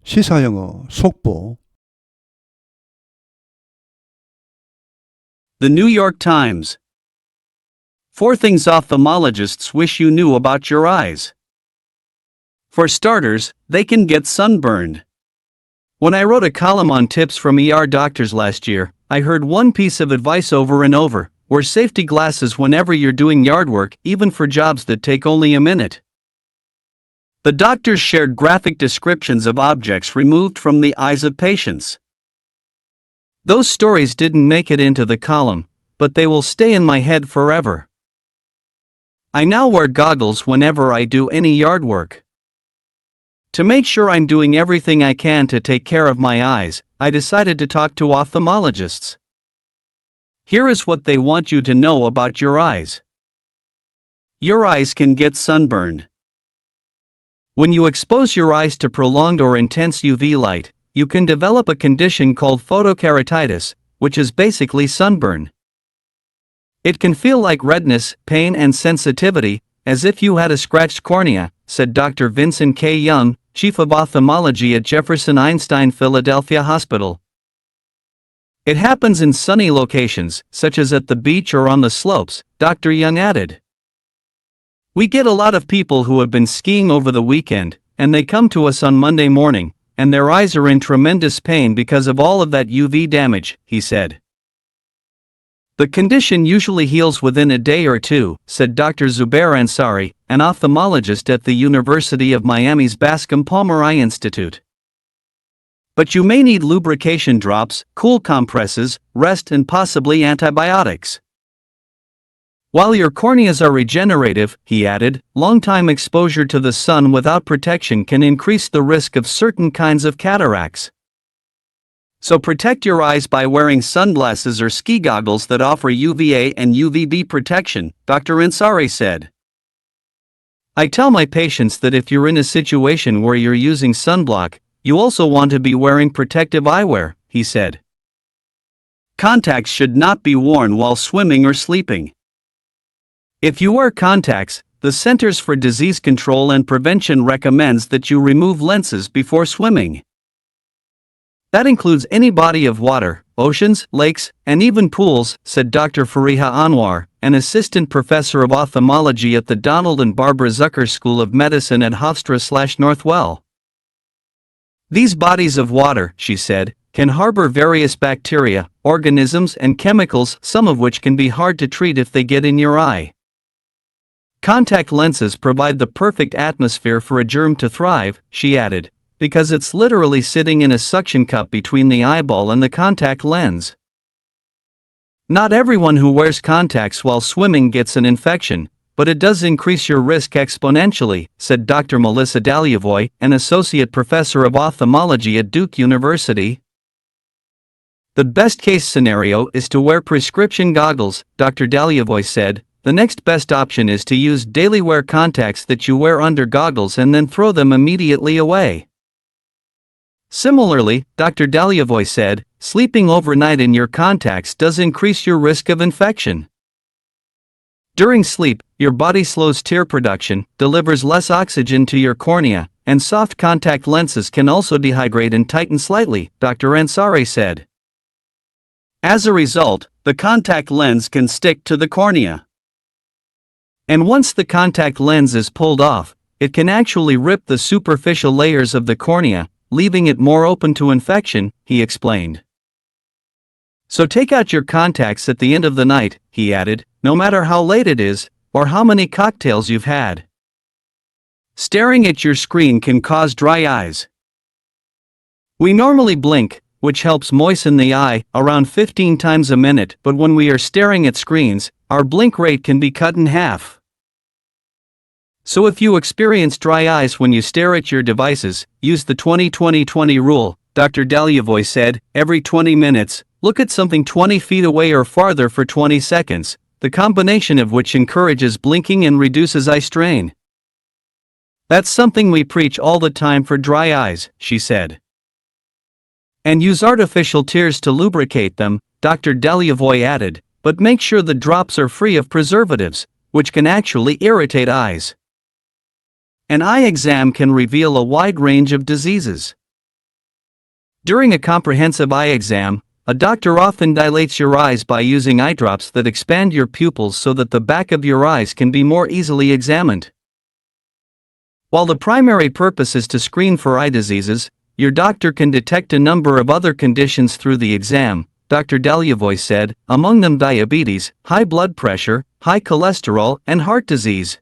시사영어 속보. The New York Times. 4 things ophthalmologists wish you knew about your eyes. For starters, they can get sunburned. When I wrote a column on tips from ER doctors last year, I heard one piece of advice over and over: wear safety glasses whenever you're doing yard work, even for jobs that take only a minute. The doctors shared graphic descriptions of objects removed from the eyes of patients. Those stories didn't make it into the column, but they will stay in my head forever. I now wear goggles whenever I do any yard work. To make sure I'm doing everything I can to take care of my eyes, I decided to talk to ophthalmologists. Here is what they want you to know about your eyes. Your eyes can get sunburned. When you expose your eyes to prolonged or intense UV light, you can develop a condition called photokeratitis, which is basically sunburn. It can feel like redness, pain, and sensitivity, as if you had a scratched cornea, said Dr. Vincent K. Young, Chief of Ophthalmology at Jefferson Einstein Philadelphia Hospital. It happens in sunny locations, such as at the beach or on the slopes, Dr. Young added. We get a lot of people who have been skiing over the weekend, and they come to us on Monday morning, and their eyes are in tremendous pain because of all of that UV damage, he said. The condition usually heals within a day or two, said Dr. Zubair Ansari, an ophthalmologist at the University of Miami's Bascom Palmer Eye Institute. But you may need lubrication drops, cool compresses, rest, and possibly antibiotics. While your corneas are regenerative, he added, long-time exposure to the sun without protection can increase the risk of certain kinds of cataracts. So protect your eyes by wearing sunglasses or ski goggles that offer UVA and UVB protection, Dr. Ansari said. I tell my patients that if you're in a situation where you're using sunblock, you also want to be wearing protective eyewear, he said. Contacts should not be worn while swimming or sleeping. If you wear contacts, the Centers for Disease Control and Prevention recommends that you remove lenses before swimming. That includes any body of water, oceans, lakes, and even pools, said Dr. Fariha Anwar, an assistant professor of ophthalmology at the Donald and Barbara Zucker School of Medicine at Hofstra/Northwell. These bodies of water, she said, can harbor various bacteria, organisms, and chemicals, some of which can be hard to treat if they get in your eye. Contact lenses provide the perfect atmosphere for a germ to thrive, she added, because it's literally sitting in a suction cup between the eyeball and the contact lens. Not everyone who wears contacts while swimming gets an infection, but it does increase your risk exponentially, said Dr. Melissa Daljevoy, an associate professor of ophthalmology at Duke University. The best-case scenario is to wear prescription goggles, Dr. Daljevoy said. The next best option is to use daily wear contacts that you wear under goggles and then throw them immediately away. Similarly, Dr. Daljevoy said, sleeping overnight in your contacts does increase your risk of infection. During sleep, your body slows tear production, delivers less oxygen to your cornea, and soft contact lenses can also dehydrate and tighten slightly, Dr. Ansari said. As a result, the contact lens can stick to the cornea. And once the contact lens is pulled off, it can actually rip the superficial layers of the cornea, leaving it more open to infection, he explained. So take out your contacts at the end of the night, he added, no matter how late it is, or how many cocktails you've had. Staring at your screen can cause dry eyes. We normally blink, which helps moisten the eye, around 15 times a minute, but when we are staring at screens, our blink rate can be cut in half. So if you experience dry eyes when you stare at your devices, use the 20-20-20 rule, Dr. Daljevoy said. Every 20 minutes, look at something 20 feet away or farther for 20 seconds, the combination of which encourages blinking and reduces eye strain. That's something we preach all the time for dry eyes, she said. And use artificial tears to lubricate them, Dr. Daljevoy added, but make sure the drops are free of preservatives, which can actually irritate eyes. An eye exam can reveal a wide range of diseases. During a comprehensive eye exam, a doctor often dilates your eyes by using eye drops that expand your pupils so that the back of your eyes can be more easily examined. While the primary purpose is to screen for eye diseases, your doctor can detect a number of other conditions through the exam, Dr. Dalyevoy said, among them diabetes, high blood pressure, high cholesterol, and heart disease.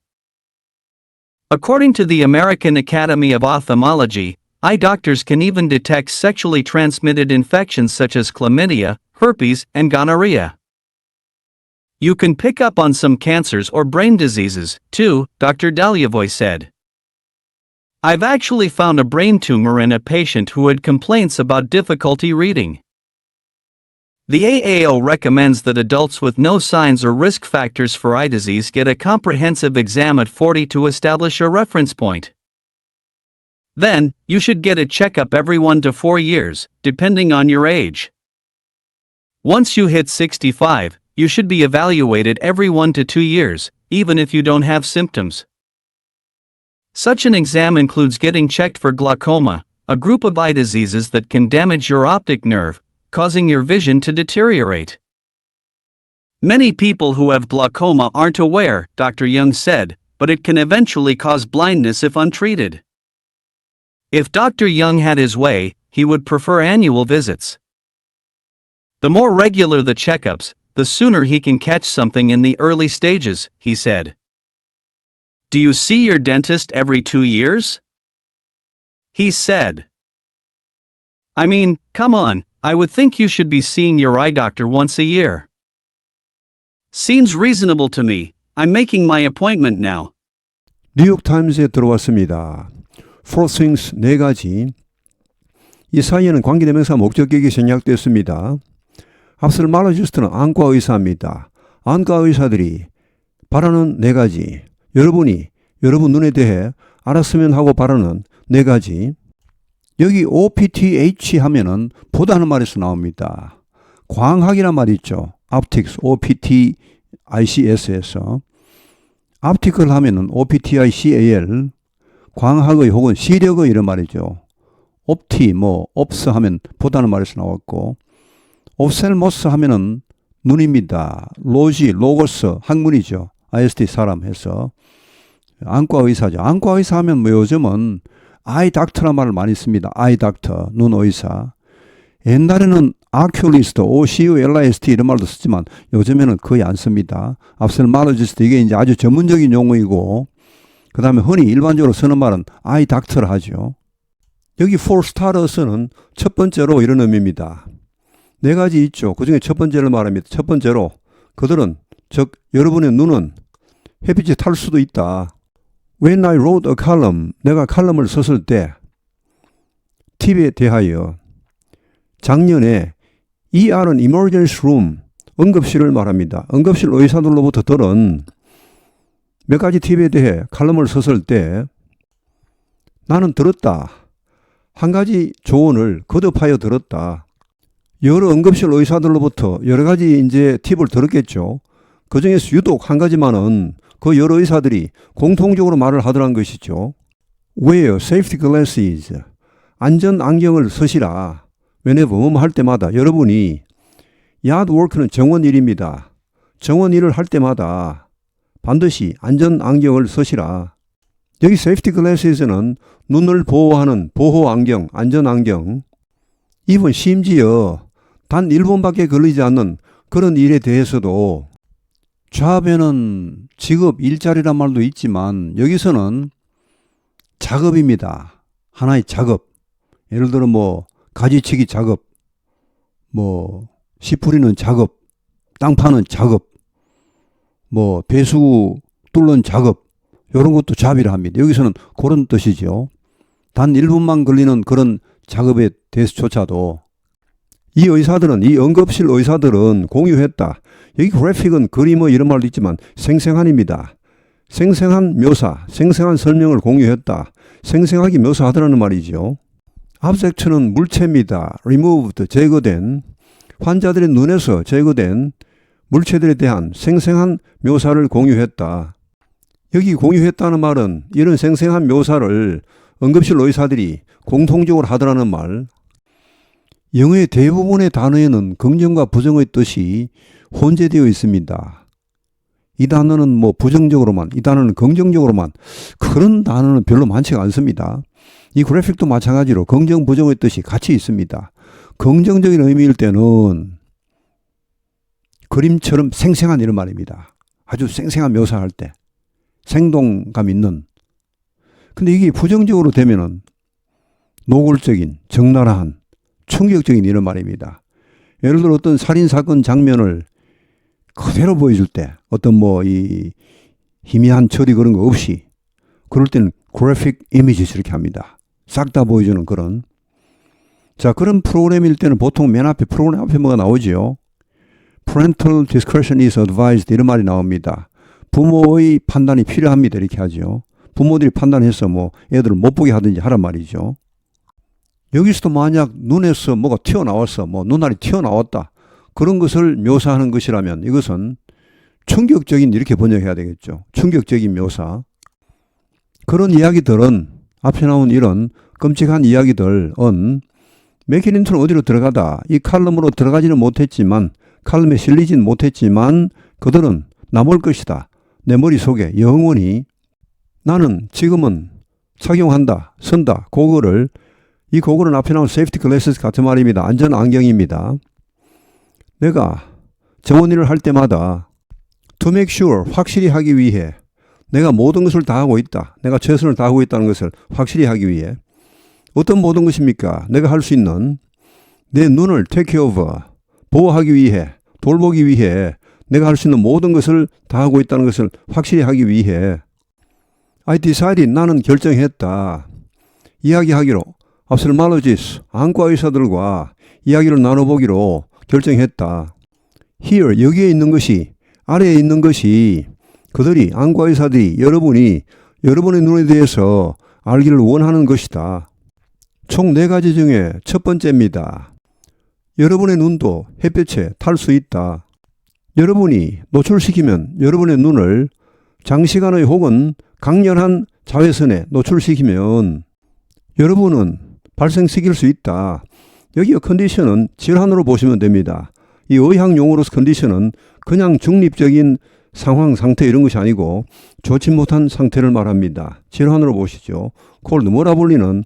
According to the American Academy of Ophthalmology, eye doctors can even detect sexually transmitted infections such as chlamydia, herpes, and gonorrhea. You can pick up on some cancers or brain diseases, too, Dr. Dalyevoy said. I've actually found a brain tumor in a patient who had complaints about difficulty reading. The AAO recommends that adults with no signs or risk factors for eye disease get a comprehensive exam at 40 to establish a reference point. Then, you should get a checkup every 1 to 4 years, depending on your age. Once you hit 65, you should be evaluated every 1 to 2 years, even if you don't have symptoms. Such an exam includes getting checked for glaucoma, a group of eye diseases that can damage your optic nerve, causing your vision to deteriorate. Many people who have glaucoma aren't aware, Dr. Young said, but it can eventually cause blindness if untreated. If Dr. Young had his way, he would prefer annual visits. The more regular the checkups, the sooner he can catch something in the early stages, he said. Do you see your dentist every 2 years? He said. I mean, come on, I would think you should be seeing your eye doctor once a year. Seems reasonable to me. I'm making my appointment now. 뉴욕타임즈에 들어왔습니다. Four things, 4가지. 이 사이에는 관계대명사 목적격이 생략됐습니다. 앞서 말로지스트는 안과 의사입니다. 안과 의사들이 바라는 4가지. 여러분이 여러분 눈에 대해 알았으면 하고 바라는 4가지. 여기 OPTH 하면은 보다는 말에서 나옵니다. 광학이란 말이 있죠. Optics, OPTICS에서. Optical 하면은 OPTICAL. 광학의 혹은 시력의 이런 말이죠. 옵티, 옵스 하면 보다는 말에서 나왔고, 옵셀모스 하면은 눈입니다. 로지, 로고스, 학문이죠. IST 사람 해서. 안과 의사죠. 안과 의사 하면 요즘은 아이 닥터란 말을 많이 씁니다. 아이 닥터, 눈 의사. 옛날에는 아큐리스트, OCULIST 이런 말도 쓰지만 요즘에는 거의 안 씁니다. 앞셀마로지스트 이게 이제 아주 전문적인 용어이고, 그 다음에 흔히 일반적으로 쓰는 말은 아이 닥터를 하죠. 여기 for starters는 첫 번째로 이런 의미입니다. 4가지 있죠. 그 중에 첫 번째를 말합니다. 첫 번째로 그들은, 즉 여러분의 눈은 햇빛이 탈 수도 있다. When I wrote a column, 내가 칼럼을 썼을 때 팁에 대하여 작년에 ER은 emergency room, 응급실을 말합니다. 응급실 의사들로부터 들은 몇 가지 팁에 대해 칼럼을 썼을 때 나는 들었다. 한 가지 조언을 거듭하여 들었다. 여러 응급실 의사들로부터 여러 가지 이제 팁을 들었겠죠. 그 중에서 유독 한 가지만은 그 여러 의사들이 공통적으로 말을 하더란 것이죠. Wear safety glasses. 안전 안경을 쓰시라. whenever 할 때마다 여러분이 yard work는 정원 일입니다. 정원 일을 할 때마다 반드시 안전 안경을 쓰시라. 여기 safety glasses는 눈을 보호하는 보호 안경, 안전 안경. even 심지어 단 1분밖에 걸리지 않는 그런 일에 대해서도 잡에는 직업, 일자리란 말도 있지만 여기서는 작업입니다. 하나의 작업. 예를 들어 가지치기 작업, 씨 뿌리는 작업, 땅 파는 작업, 배수 뚫는 작업, 이런 것도 잡이라 합니다. 여기서는 그런 뜻이죠. 단 1분만 걸리는 그런 작업에 대해서조차도 이 의사들은, 이 응급실 의사들은 공유했다. 여기 그래픽은 그림 이런 말도 있지만 생생한입니다. 생생한 묘사, 생생한 설명을 공유했다. 생생하게 묘사하더라는 말이죠. abstract는 물체입니다. removed, 제거된, 환자들의 눈에서 제거된 물체들에 대한 생생한 묘사를 공유했다. 여기 공유했다는 말은 이런 생생한 묘사를 응급실 의사들이 공통적으로 하더라는 말. 영어의 대부분의 단어에는 긍정과 부정의 뜻이 혼재되어 있습니다. 이 단어는 뭐 부정적으로만, 이 단어는 긍정적으로만, 그런 단어는 별로 많지가 않습니다. 이 그래픽도 마찬가지로 긍정, 부정의 뜻이 같이 있습니다. 긍정적인 의미일 때는 그림처럼 생생한 이런 말입니다. 아주 생생한 묘사할 때 생동감 있는. 근데 이게 부정적으로 되면은 노골적인, 적나라한, 충격적인 이런 말입니다. 예를 들어 어떤 살인사건 장면을 그대로 보여줄 때 어떤 뭐 이 희미한 처리 그런 거 없이 그럴 때는 graphic images 이렇게 합니다. 싹 다 보여주는 그런. 자, 그런 프로그램일 때는 보통 맨 앞에 프로그램 앞에 뭐가 나오죠. Parental discretion is advised 이런 말이 나옵니다. 부모의 판단이 필요합니다. 이렇게 하죠. 부모들이 판단해서 뭐 애들을 못 보게 하든지 하란 말이죠. 여기서도 만약 눈에서 뭐가 튀어나왔어. 뭐 눈알이 튀어나왔다. 그런 것을 묘사하는 것이라면 이것은 충격적인 이렇게 번역해야 되겠죠. 충격적인 묘사. 그런 이야기들은 앞에 나온 이런 끔찍한 이야기들은 맥키린턴은 어디로 들어가다. 이 칼럼으로 들어가지는 못했지만 칼럼에 실리진 못했지만 그들은 남을 것이다. 내 머릿속에 영원히 나는 지금은 착용한다. 쓴다. 이 고글은 앞에 나온 세이프티 글래스 같은 말입니다. 안전 안경입니다. 내가 정원일을 할 때마다 to make sure 확실히 하기 위해 내가 모든 것을 다 하고 있다. 내가 최선을 다하고 있다는 것을 확실히 하기 위해 어떤 모든 것입니까? 내가 할 수 있는 내 눈을 take care of 보호하기 위해 돌보기 위해 내가 할 수 있는 모든 것을 다 하고 있다는 것을 확실히 하기 위해 I decided 나는 결정했다. 이야기하기로 ophthalmologist 안과 의사들과 이야기를 나눠보기로 결정했다. Here 여기에 있는 것이 아래에 있는 것이 그들이 안과 의사들이 여러분이 여러분의 눈에 대해서 알기를 원하는 것이다. 총 4가지 중에 첫 번째입니다. 여러분의 눈도 햇볕에 탈 수 있다. 여러분이 노출시키면 여러분의 눈을 장시간의 혹은 강렬한 자외선에 노출시키면 여러분은 발생시킬 수 있다. 여기의 컨디션은 질환으로 보시면 됩니다. 이 의학 용어로서 컨디션은 그냥 중립적인 상황, 상태 이런 것이 아니고 좋지 못한 상태를 말합니다. 질환으로 보시죠. 그걸 뭐라 불리는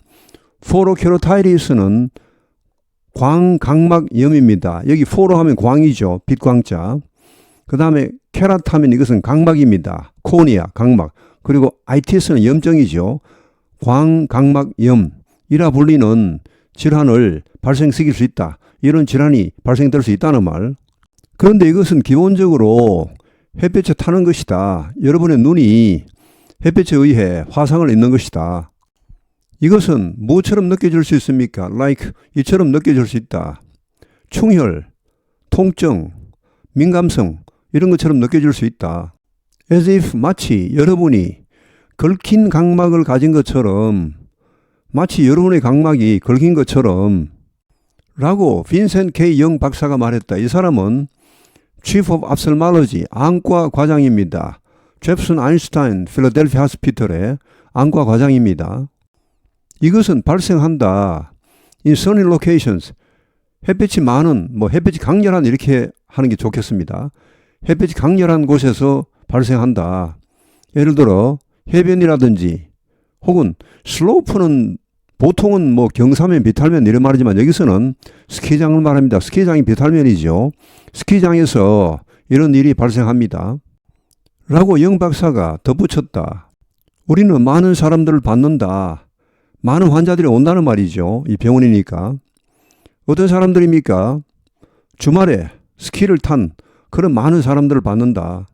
포로케라타이티스는 광각막염입니다. 여기 포로 하면 광이죠. 빛광자. 그 다음에 케라타면 이것은 각막입니다. 코니아, 각막. 그리고 아이티스는 염증이죠. 광각막염이라 불리는 질환을 발생시킬 수 있다. 이런 질환이 발생될 수 있다는 말. 그런데 이것은 기본적으로 햇볕에 타는 것이다. 여러분의 눈이 햇볕에 의해 화상을 입는 것이다. 이것은 무엇처럼 느껴질 수 있습니까? like 이처럼 느껴질 수 있다. 충혈, 통증, 민감성 이런 것처럼 느껴질 수 있다. as if 마치 여러분이 긁힌 각막을 가진 것처럼 마치 여러분의 각막이 긁힌 것처럼 라고 빈센트 K. 영 박사가 말했다. 이 사람은 Chief of Ophthalmology 안과 과장입니다. 제프슨 아인슈타인 필라델피아 하스피털의 안과 과장입니다. 이것은 발생한다. In sunny locations 햇빛이 많은 햇빛이 강렬한 이렇게 하는 게 좋겠습니다. 햇빛이 강렬한 곳에서 발생한다. 예를 들어 해변이라든지 혹은 슬로프는 보통은 경사면 비탈면 이런 말이지만 여기서는 스키장을 말합니다. 스키장이 비탈면이죠. 스키장에서 이런 일이 발생합니다. 라고 영 박사가 덧붙였다. 우리는 많은 사람들을 받는다. 많은 환자들이 온다는 말이죠. 이 병원이니까. 어떤 사람들입니까? 주말에 스키를 탄 그런 많은 사람들을 받는다.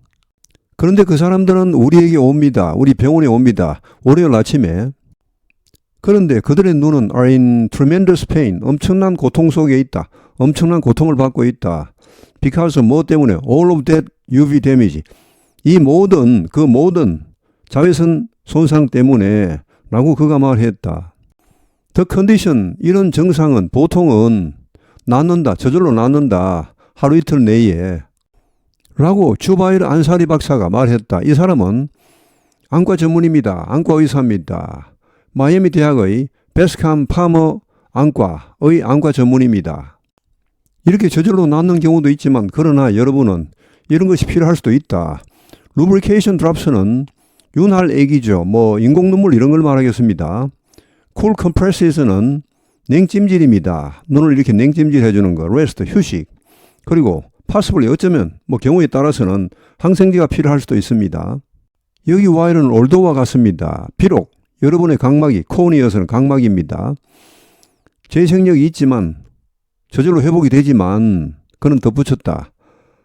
그런데 그 사람들은 우리에게 옵니다. 우리 병원에 옵니다. 월요일 아침에. 그런데 그들의 눈은 are in tremendous pain. 엄청난 고통 속에 있다. 엄청난 고통을 받고 있다. Because 뭐 때문에? All of that UV damage. 이 모든 자외선 손상 때문에 라고 그가 말했다. The condition, 이런 증상은 보통은 낫는다. 저절로 낫는다. 하루 이틀 내에. 라고 주바일 안사리 박사가 말했다. 이 사람은 안과 전문입니다. 안과 의사입니다. 마이애미 대학의 베스캄 파머 안과의 안과 전문입니다. 이렇게 저절로 낫는 경우도 있지만 그러나 여러분은 이런 것이 필요할 수도 있다. 루브리케이션 드랍스는 윤활액이죠. 인공 눈물 이런 걸 말하겠습니다. 쿨 컴프레시스는 냉찜질입니다. 눈을 이렇게 냉찜질 해주는 거. 레스트, 휴식. 그리고 파스블리 어쩌면 경우에 따라서는 항생제가 필요할 수도 있습니다. 여기 와일은 올도와 같습니다. 비록 여러분의 각막이 코어니어서는 각막입니다. 재생력이 있지만 저절로 회복이 되지만 그는 덧붙였다.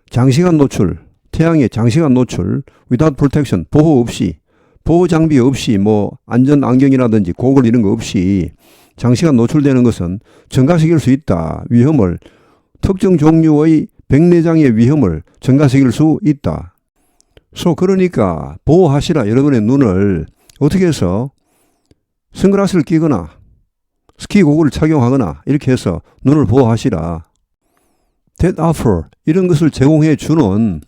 장시간 노출, 태양에 장시간 노출, without protection, 보호 없이, 보호 장비 없이 안전 안경이라든지 고글 이런 거 없이 장시간 노출되는 것은 증가시킬 수 있다. 위험을, 특정 종류의 백내장의 위험을 증가시킬 수 있다. 그러니까 보호하시라. 여러분의 눈을 어떻게 해서 선글라스를 끼거나 스키 고글을 착용하거나 이렇게 해서 눈을 보호하시라. That offer, 이런 것을 제공해 주는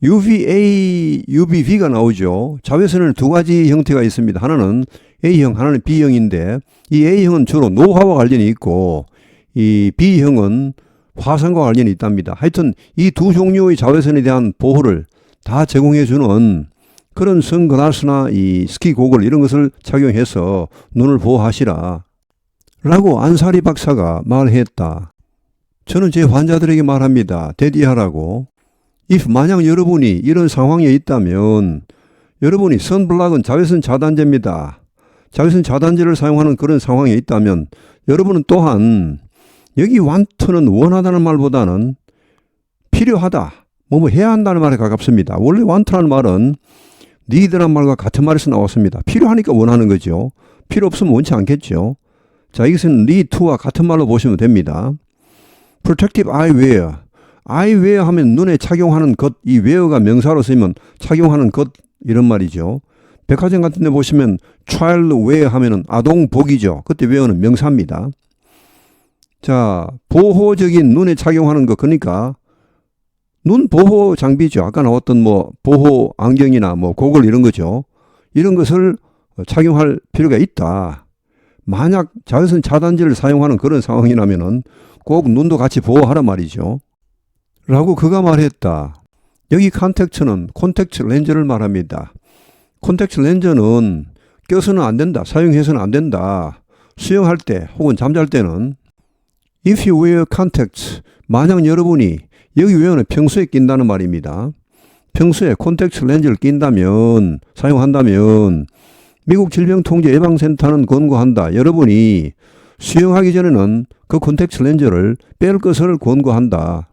UVA, UVB가 나오죠. 자외선에는 두 가지 형태가 있습니다. 하나는 A형, 하나는 B형인데 이 A형은 주로 노화와 관련이 있고 이 B형은 화산과 관련이 있답니다. 하여튼 이 두 종류의 자외선에 대한 보호를 다 제공해 주는 그런 선글라스나 이 스키 고글 이런 것을 착용해서 눈을 보호하시라. 라고 안사리 박사가 말했다. 저는 제 환자들에게 말합니다. 대디하라고. if 만약 여러분이 이런 상황에 있다면 여러분이 선블락은 자외선 차단제입니다. 자외선 차단제를 사용하는 그런 상황에 있다면 여러분은 또한 여기 want는 원하다는 말보다는 필요하다. 해야 한다는 말에 가깝습니다. 원래 want라는 말은 need라는 말과 같은 말에서 나왔습니다. 필요하니까 원하는 거죠. 필요 없으면 원치 않겠죠. 자, 이것은 need to와 같은 말로 보시면 됩니다. protective eyewear. eyewear 하면 눈에 착용하는 것, 이 wear가 명사로 쓰이면 착용하는 것 이런 말이죠. 백화점 같은 데 보시면 child wear 하면은 아동복이죠. 그때 wear는 명사입니다. 자, 보호적인 눈에 착용하는 것, 그러니까 눈 보호 장비죠. 아까 나왔던 보호 안경이나 고글 이런 거죠. 이런 것을 착용할 필요가 있다. 만약 자외선 차단제를 사용하는 그런 상황이라면은 꼭 눈도 같이 보호하란 말이죠. 라고 그가 말했다. 여기 컨택트는 콘택트 렌즈를 말합니다. 콘택트 렌즈는 껴서는 안 된다. 사용해서는 안 된다. 수영할 때 혹은 잠잘 때는 if you wear contacts, 만약 여러분이 여기 외에는 평소에 낀다는 말입니다. 평소에 콘택트 렌즈를 낀다면, 사용한다면 미국 질병통제예방센터는 권고한다. 여러분이 수영하기 전에는 그 콘택트 렌즈를 뺄 것을 권고한다.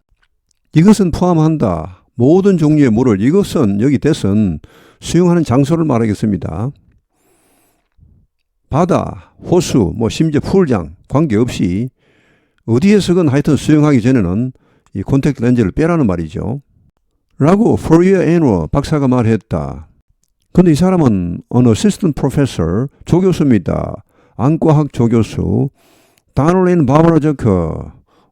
이것은 포함한다. 모든 종류의 물을, 이것은 여기 대선 수영하는 장소를 말하겠습니다. 바다, 호수, 심지어 풀장 관계없이 어디에서건 하여튼 수영하기 전에는 이 콘택트 렌즈를 빼라는 말이죠. 라고 Fourier Annual 박사가 말했다. 근데 이 사람은 an assistant professor, 조교수입니다. 안과학 조교수. 다놀린 바바라저크,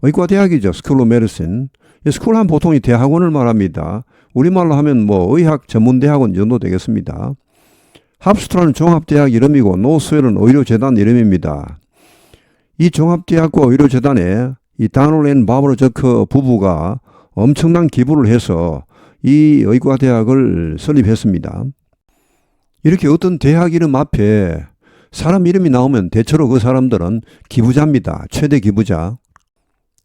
의과대학이죠. 스쿨 오브 메디신. 스쿨 하면 보통 이 대학원을 말합니다. 우리말로 하면 의학 전문대학원 정도 되겠습니다. 합스트라는 종합대학 이름이고 노스웰은 의료재단 이름입니다. 이 종합대학과 의료재단에 이 다놀린 바바라저크 부부가 엄청난 기부를 해서 이 의과대학을 설립했습니다. 이렇게 어떤 대학 이름 앞에 사람 이름이 나오면 대체로 그 사람들은 기부자입니다. 최대 기부자.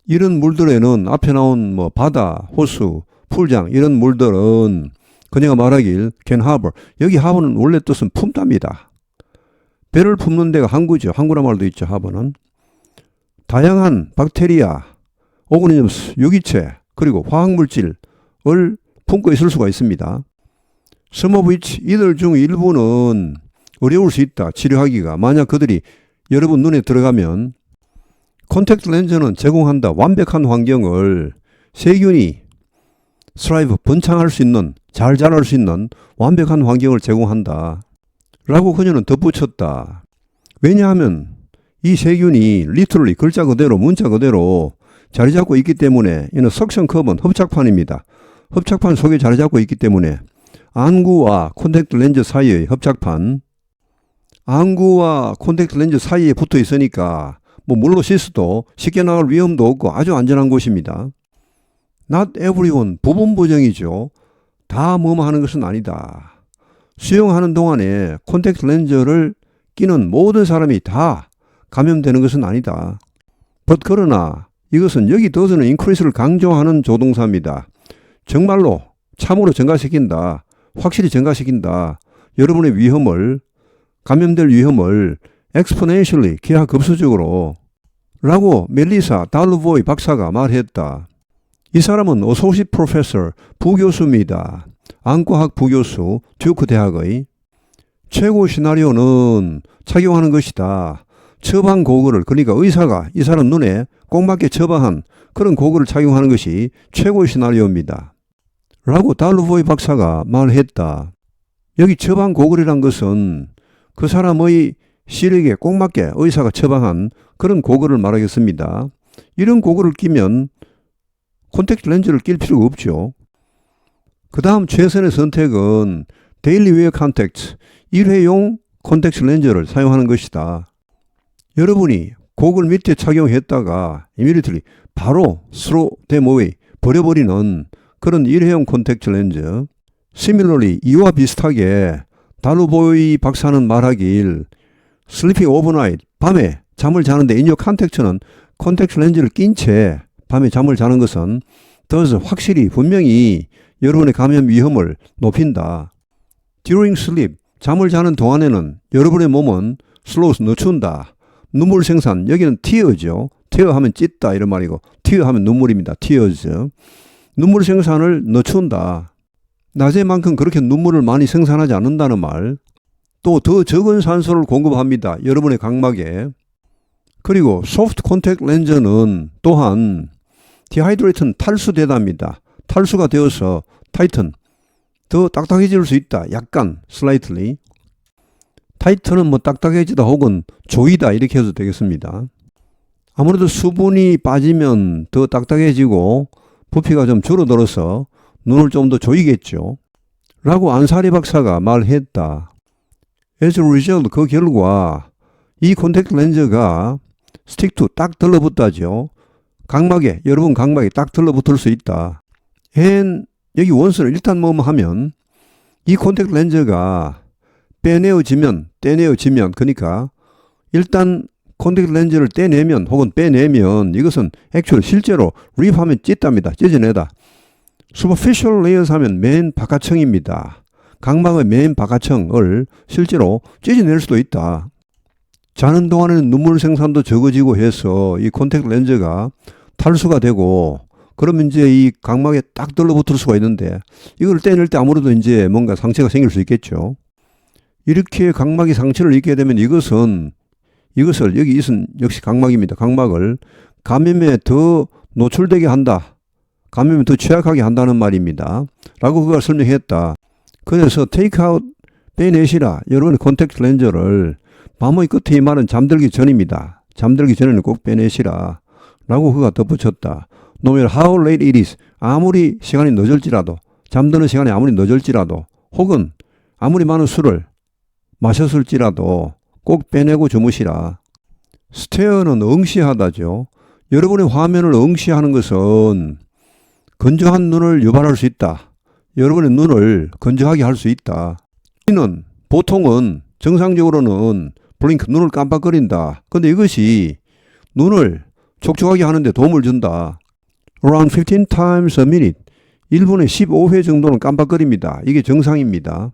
이런 물들에는 앞에 나온 바다, 호수, 풀장 이런 물들은 그녀가 말하길 can harbor. 여기 하버는 원래 뜻은 품답니다. 배를 품는 데가 항구죠. 항구란 말도 있죠. 하버는. 다양한 박테리아, 오그니즘스, 유기체 그리고 화학물질을 품고 있을 수가 있습니다. Some of which, 이들 중 일부는 어려울 수 있다. 치료하기가. 만약 그들이 여러분 눈에 들어가면 콘택트 렌즈는 제공한다. 완벽한 환경을 세균이 스트라이브, 번창할 수 있는, 잘 자랄 수 있는 완벽한 환경을 제공한다. 라고 그녀는 덧붙였다. 왜냐하면 이 세균이 리틀리 글자 그대로 문자 그대로 자리 잡고 있기 때문에 이는 석션 컵은 협착판입니다. 협착판 속에 자리 잡고 있기 때문에 안구와 콘택트 렌즈 사이의 협착판, 안구와 콘택트 렌즈 사이에 붙어 있으니까 뭐 물로 씻어도 쉽게 나갈 위험도 없고 아주 안전한 곳입니다. Not everyone, 부분 부정이죠. 다 뭐뭐 하는 것은 아니다. 수영하는 동안에 콘택트 렌즈를 끼는 모든 사람이 다 감염되는 것은 아니다. But 그러나 이것은 여기 does는 increase를 강조하는 조동사입니다. 정말로 참으로 증가시킨다. 확실히 증가시킨다. 여러분의 위험을, 감염될 위험을 exponentially, 기하급수적으로 라고 멜리사 달루보이 박사가 말했다. 이 사람은 어소시에이트 프로페서, 부교수입니다. 안과학 부교수, 듀크 대학의. 최고 시나리오는 착용하는 것이다. 처방 고글을, 그러니까 의사가 이 사람 눈에 꼭 맞게 처방한 그런 고글을 착용하는 것이 최고 시나리오입니다. 라고 달루보이 박사가 말했다. 여기 처방 고글이란 것은 그 사람의 시력에 꼭 맞게 의사가 처방한 그런 고글을 말하겠습니다. 이런 고글을 끼면 콘택트 렌즈를 낄 필요가 없죠. 그 다음 최선의 선택은 데일리 웨어 컨택트, 일회용 콘택트 렌즈를 사용하는 것이다. 여러분이 고글 밑에 착용했다가 immediately 바로 throw them away, 버려버리는 그런 일회용 콘택트 렌즈. Similarly, 이와 비슷하게 달루보이 박사는 말하길 sleeping overnight, 밤에 잠을 자는데 in your contact는 콘택트 렌즈를 낀 채 밤에 잠을 자는 것은 does 확실히 분명히 여러분의 감염 위험을 높인다. During sleep, 잠을 자는 동안에는 여러분의 몸은 slows 늦춘다. 눈물 생산, 여기는 tear죠. tear 하면 찢다 이런 말이고 tear 하면 눈물입니다. tears. 눈물 생산을 늦춘다. 낮에만큼 그렇게 눈물을 많이 생산하지 않는다는 말. 또 더 적은 산소를 공급합니다. 여러분의 각막에. 그리고 소프트 콘택트 렌즈는 또한 디하이드레이트는 탈수되답니다. 탈수가 되어서 타이튼, 더 딱딱해질 수 있다. 약간 slightly. 타이트는 뭐 딱딱해지다 혹은 조이다 이렇게 해도 되겠습니다. 아무래도 수분이 빠지면 더 딱딱해지고 부피가 좀 줄어들어서 눈을 좀 더 조이겠죠. 라고 안사리 박사가 말했다. As a result, 그 결과 이 콘택트 렌즈가 stick to 딱 들러붙다죠. 각막에, 여러분 각막에 딱 들러붙을 수 있다. and 여기 원수는 일단 뭐뭐 하면 이 콘택트 렌즈가 떼내어지면 그러니까 일단 콘택트 렌즈를 떼내면 혹은 빼내면 이것은 액츄얼 실제로 립하면 찢답니다. 찢어내다. superficial layers 하면 맨 바깥층입니다. 각막의 맨 바깥층을 실제로 찢어낼 수도 있다. 자는 동안에는 눈물 생산도 적어지고 해서 이 콘택트 렌즈가 탈수가 되고 그러면 이제 이 각막에 딱 들러붙을 수가 있는데 이걸 떼낼 때 아무래도 이제 뭔가 상처가 생길 수 있겠죠. 이렇게 각막이 상처를 입게 되면 이것을 여기 있은 역시 각막입니다. 각막을 감염에 더 노출되게 한다. 감염에 더 취약하게 한다는 말입니다. 라고 그가 설명했다. 그래서 테이크아웃 빼내시라. 여러분의 콘택트 렌즈를 밤의 끝에 이 말은 잠들기 전입니다. 잠들기 전에는 꼭 빼내시라. 라고 그가 덧붙였다. No matter how late it is. 아무리 시간이 늦을지라도 잠드는 시간이 아무리 늦을지라도 혹은 아무리 많은 술을 마셨을지라도 꼭 빼내고 주무시라. 스테어는 응시하다죠. 여러분의 화면을 응시하는 것은 건조한 눈을 유발할 수 있다. 여러분의 눈을 건조하게 할 수 있다. 우리는 보통은 정상적으로는 블링크, 눈을 깜빡거린다. 근데 이것이 눈을 촉촉하게 하는데 도움을 준다. Around 15 times a minute. 1분에 15회 정도는 깜빡거립니다. 이게 정상입니다.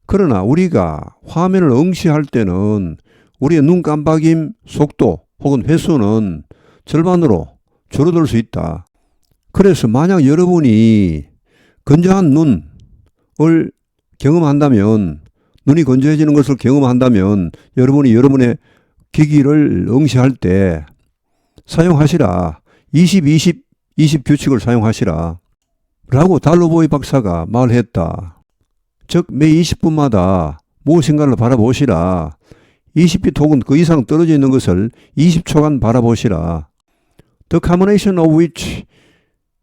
그러나 우리가 화면을 응시할 때는 우리의 눈 깜빡임 속도 혹은 횟수는 절반으로 줄어들 수 있다. 그래서 만약 여러분이 건조한 눈을 경험한다면, 눈이 건조해지는 것을 경험한다면 여러분이 여러분의 기기를 응시할 때 사용하시라. 20 규칙을 사용하시라. 라고 달루보이 박사가 말했다. 즉 매 20분마다 무엇인가를 바라보시라. 20핏 혹은 그 이상 떨어져 있는 것을 20초간 바라보시라. The combination of which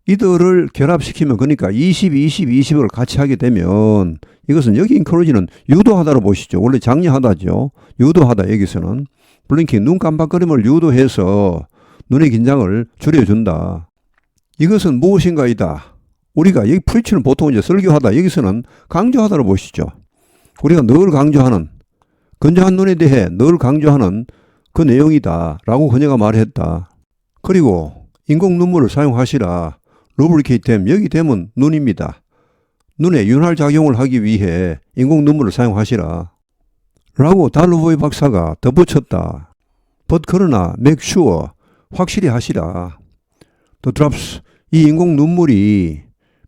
이들을 결합시키면 그러니까 20을 같이 하게 되면 이것은 여기 encourage는 유도하다로 보시죠. 원래 장려하다죠. 유도하다 여기서는 블링킹, 눈 깜빡거림을 유도해서 눈의 긴장을 줄여준다. 이것은 무엇인가이다. 우리가 여기 프리치는 보통 이제 설교하다, 여기서는 강조하다로 보시죠. 우리가 늘 강조하는, 건조한 눈에 대해 늘 강조하는 그 내용이다 라고 그녀가 말했다. 그리고 인공 눈물을 사용하시라. 루브리케이트됨, 여기 됨은 눈입니다. 눈에 윤활 작용을 하기 위해 인공 눈물을 사용하시라 라고 달로보이 박사가 덧붙였다. But 그러나 make sure, 확실히 하시라. The drops, 이 인공 눈물이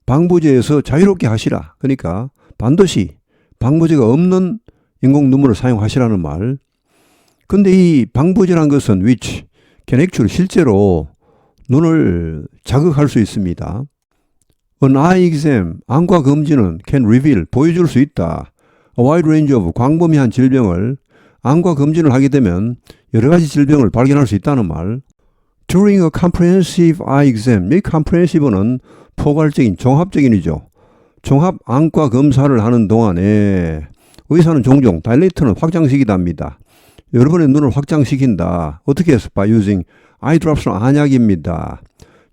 방부제에서 자유롭게 하시라. 그러니까 반드시 방부제가 없는 인공 눈물을 사용하시라는 말. 근데 이 방부제란 것은 which can actually 실제로 눈을 자극할 수 있습니다. An eye exam, 안과 검진은 can reveal, 보여줄 수 있다. A wide range of, 광범위한 질병을, 안과 검진을 하게 되면 여러 가지 질병을 발견할 수 있다는 말. During a comprehensive eye exam, 이 comprehensive는 포괄적인, 종합적인이죠. 종합 안과 검사를 하는 동안에 의사는 종종 다일레이터는 확장시키답니다. 여러분의 눈을 확장시킨다. 어떻게 해서? By using eye drops는 안약입니다.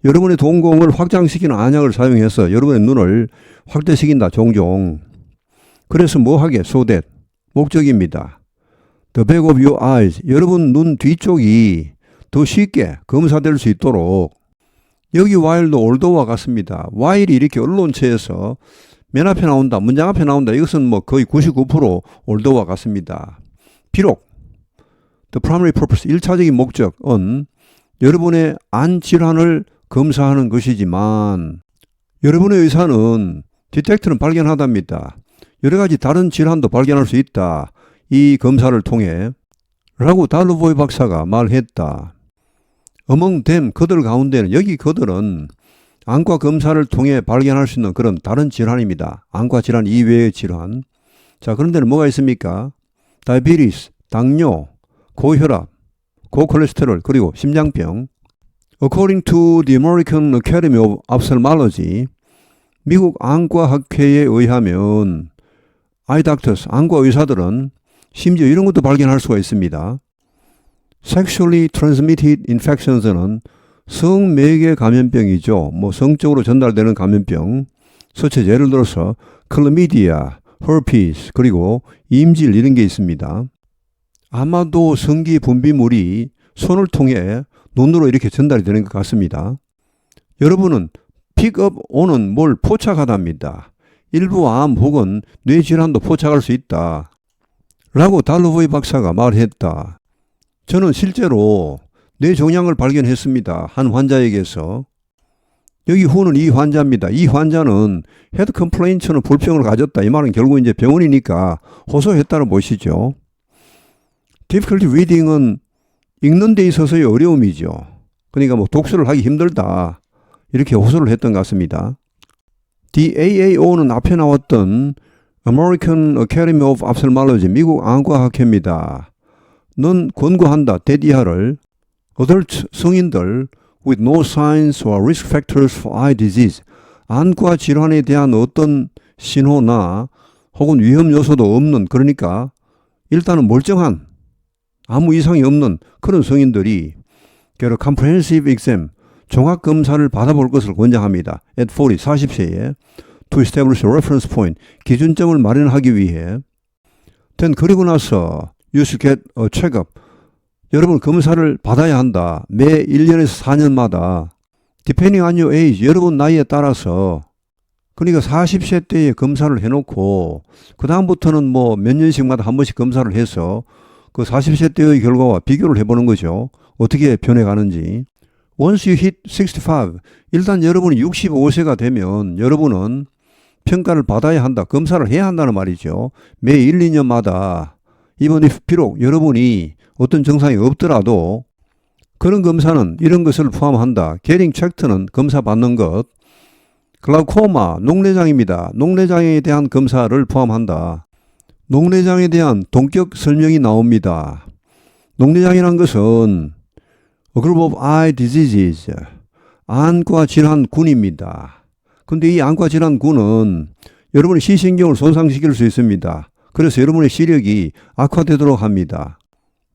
여러분의 동공을 확장시키는 안약을 사용해서 여러분의 눈을 확대시킨다. 종종. 그래서 뭐하게? So that. 목적입니다. The back of your eyes. 여러분 눈 뒤쪽이 더 쉽게 검사될 수 있도록. 여기 while도 although와 같습니다. while이 이렇게 언론체에서 맨 앞에 나온다, 문장 앞에 나온다. 이것은 뭐 거의 99% although와 같습니다. 비록 the primary purpose, 1차적인 목적은 여러분의 안 질환을 검사하는 것이지만 여러분의 의사는 디텍터는 발견하답니다. 여러 가지 다른 질환도 발견할 수 있다. 이 검사를 통해 라고 달로보이 박사가 말했다. Among them, 그들 가운데는, 여기 그들은 안과 검사를 통해 발견할 수 있는 그런 다른 질환입니다. 안과 질환 이외의 질환. 자, 그런 데는 뭐가 있습니까? 다이비티스, 당뇨, 고혈압, 고콜레스테롤, 그리고 심장병. According to the American Academy of Ophthalmology, 미국 안과학회에 의하면 eye doctors, 안과 의사들은 심지어 이런 것도 발견할 수가 있습니다. Sexually transmitted infections는 성매개 감염병이죠. 뭐 성적으로 전달되는 감염병. 수치 예를 들어서 클라미디아, herpes, 그리고 임질 이런 게 있습니다. 아마도 성기 분비물이 손을 통해 눈으로 이렇게 전달이 되는 것 같습니다. 여러분은 픽업 오는 뭘 포착하답니다. 일부 암 혹은 뇌질환도 포착할 수 있다. 라고 달로보이 박사가 말했다. 저는 실제로 뇌종양을 발견했습니다. 한 환자에게서. 여기 후는 이 환자입니다. 이 환자는 헤드 컴플레인트는 불평을 가졌다. 이 말은 결국 이제 병원이니까 호소했다는 보시죠. difficulty reading은 읽는 데 있어서의 어려움이죠. 그러니까 뭐 독서를 하기 힘들다. 이렇게 호소를 했던 것 같습니다. The AAO는 앞에 나왔던 American Academy of Ophthalmology, 미국 안과학회입니다. 넌 권고한다. 대디하를 adult 성인들 with no signs or risk factors for eye disease, 안과 질환에 대한 어떤 신호나 혹은 위험 요소도 없는, 그러니까 일단은 멀쩡한 아무 이상이 없는 그런 성인들이 comprehensive exam, 종합검사를 받아볼 것을 권장합니다. At 40세에 to establish a reference point, 기준점을 마련하기 위해. then 그리고 나서 you should get a check-up. 여러분 검사를 받아야 한다. 매 1년에서 4년마다 depending on your age, 여러분 나이에 따라서. 그러니까 40세 때에 검사를 해놓고 그 다음부터는 뭐 몇 년씩마다 한 번씩 검사를 해서 그 40세 때의 결과와 비교를 해보는 거죠. 어떻게 변해가는지. Once you hit 65, 일단 여러분이 65세가 되면 여러분은 평가를 받아야 한다. 검사를 해야 한다는 말이죠. 매 1, 2년마다 이번에 비록 여러분이 어떤 증상이 없더라도 그런 검사는 이런 것을 포함한다. getting checked는 검사 받는 것. 글라우코마, 녹내장입니다. 녹내장에 대한 검사를 포함한다. 녹내장에 대한 동격 설명이 나옵니다. 녹내장이란 것은 A group of eye diseases, 안과 질환군입니다. 근데 이 안과 질환군은 여러분의 시신경을 손상시킬 수 있습니다. 그래서 여러분의 시력이 악화되도록 합니다.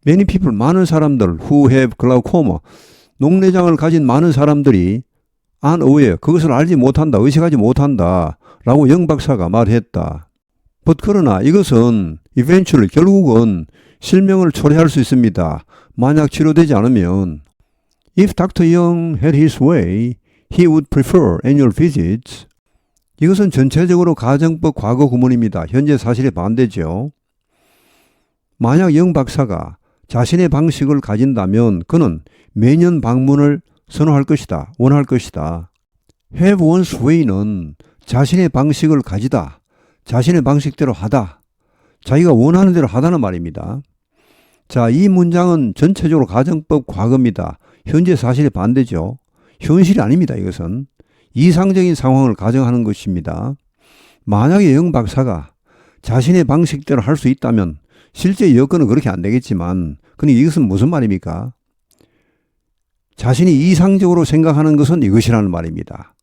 Many people, 많은 사람들 who have glaucoma, 녹내장을 가진 많은 사람들이 aren't aware, 그것을 알지 못한다, 의식하지 못한다 라고 영 박사가 말했다. But 그러나 이것은 eventually, 결국은 실명을 초래할 수 있습니다. 만약 치료되지 않으면 If Dr. Young had his way, he would prefer annual visits. 이것은 전체적으로 가정법 과거 구문입니다. 현재 사실에 반대죠. 만약 영 박사가 자신의 방식을 가진다면 그는 매년 방문을 선호할 것이다. 원할 것이다. Have one's way는 자신의 방식을 가지다. 자신의 방식대로 하다. 자기가 원하는 대로 하다는 말입니다. 자, 이 문장은 전체적으로 가정법 과거입니다. 현재 사실에 반대죠. 현실이 아닙니다. 이것은 이상적인 상황을 가정하는 것입니다. 만약에 영 박사가 자신의 방식대로 할 수 있다면 실제 여건은 그렇게 안 되겠지만, 근데 이것은 무슨 말입니까? 자신이 이상적으로 생각하는 것은 이것이라는 말입니다.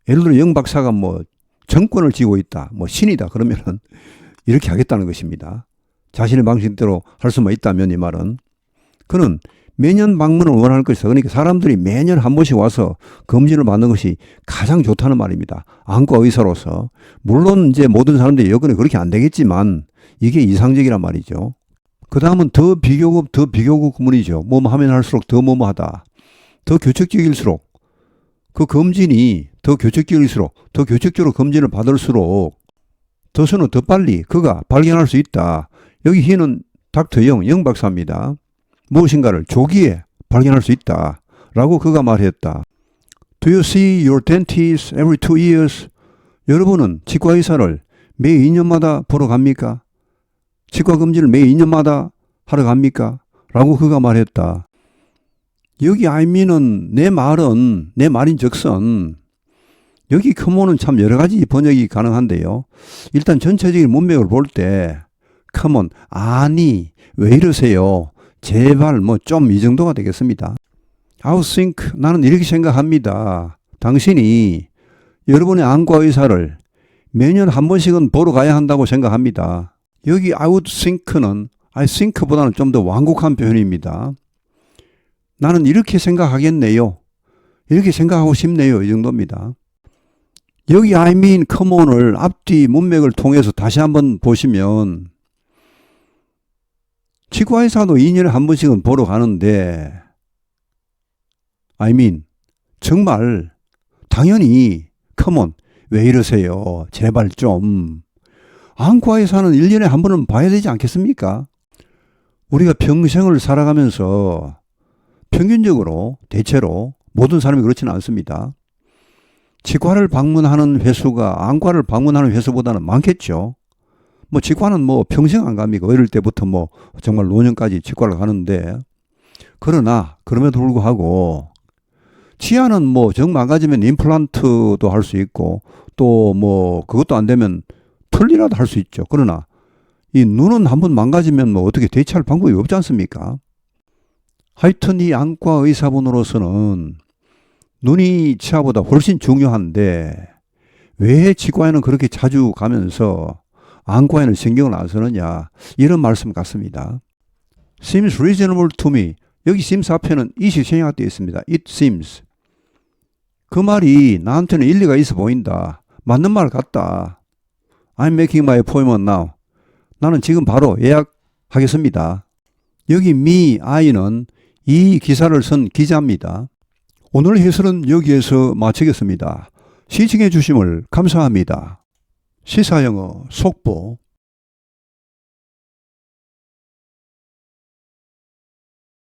예를 들어 영 박사가 뭐 정권을 쥐고 있다, 뭐 신이다 그러면은 이렇게 하겠다는 것입니다. 자신의 방식대로 할 수만 있다면 이 말은 그는 매년 방문을 원할 것이다. 그러니까 사람들이 매년 한 번씩 와서 검진을 받는 것이 가장 좋다는 말입니다. 안과 의사로서. 물론 이제 모든 사람들이 여건이 그렇게 안 되겠지만 이게 이상적이란 말이죠. 그 다음은 더 비교급 구문이죠. 뭐뭐 하면 할수록 더 뭐뭐하다. 더 교칙적일수록 그 검진이 더 교칙적일수록 더 교칙적으로 검진을 받을수록 더서는 더 빨리 그가 발견할 수 있다. 여기 he는 닥터 영 박사입니다. 무엇인가를 조기에 발견할 수 있다 라고 그가 말했다. Do you see your dentist every 2 years? 여러분은 치과의사를 매 2년마다 보러 갑니까? 치과검진을 매 2년마다 하러 갑니까? 라고 그가 말했다. 여기 I mean은 내 말인 적선 여기 comeon은 참 여러 가지 번역이 가능한데요. 일단 전체적인 문맥을 볼 때 comeon, 아니 왜 이러세요? 제발 뭐 좀 이 정도가 되겠습니다. I think, 나는 이렇게 생각합니다. 당신이 여러분의 안과 의사를 매년 한 번씩은 보러 가야 한다고 생각합니다. 여기 I would think는 I think보다는 좀 더 완곡한 표현입니다. 나는 이렇게 생각하겠네요. 이렇게 생각하고 싶네요. 이 정도입니다. 여기 I mean, come on을 앞뒤 문맥을 통해서 다시 한번 보시면 치과의사도 2년에 한 번씩은 보러 가는데 I mean, 정말 당연히 come on, 왜 이러세요? 제발 좀. 안과의사는 1년에 한 번은 봐야 되지 않겠습니까? 우리가 평생을 살아가면서 평균적으로 대체로 모든 사람이 그렇지는 않습니다. 치과를 방문하는 횟수가 안과를 방문하는 횟수보다는 많겠죠. 뭐 치과는 뭐 평생 안 갑니까? 어릴 때부터 뭐 정말 노년까지 치과를 가는데, 그러나 그럼에도 불구하고 치아는 뭐 정 망가지면 임플란트도 할 수 있고 또 뭐 그것도 안 되면 틀니라도 할 수 있죠. 그러나 이 눈은 한번 망가지면 뭐 어떻게 대체할 방법이 없지 않습니까? 하여튼 이 안과 의사분으로서는 눈이 치아보다 훨씬 중요한데 왜 치과에는 그렇게 자주 가면서 안과에는 신경을 안 쓰느냐, 이런 말씀 같습니다. Seems reasonable to me. 여기 seems 앞에는 이시 생략되어 있습니다. It seems. 그 말이 나한테는 일리가 있어 보인다. 맞는 말 같다. I'm making my appointment now. 나는 지금 바로 예약하겠습니다. 여기 me, I는 이 기사를 쓴 기자입니다. 오늘 해설은 여기에서 마치겠습니다. 시청해 주심을 감사합니다. 시사영어 속보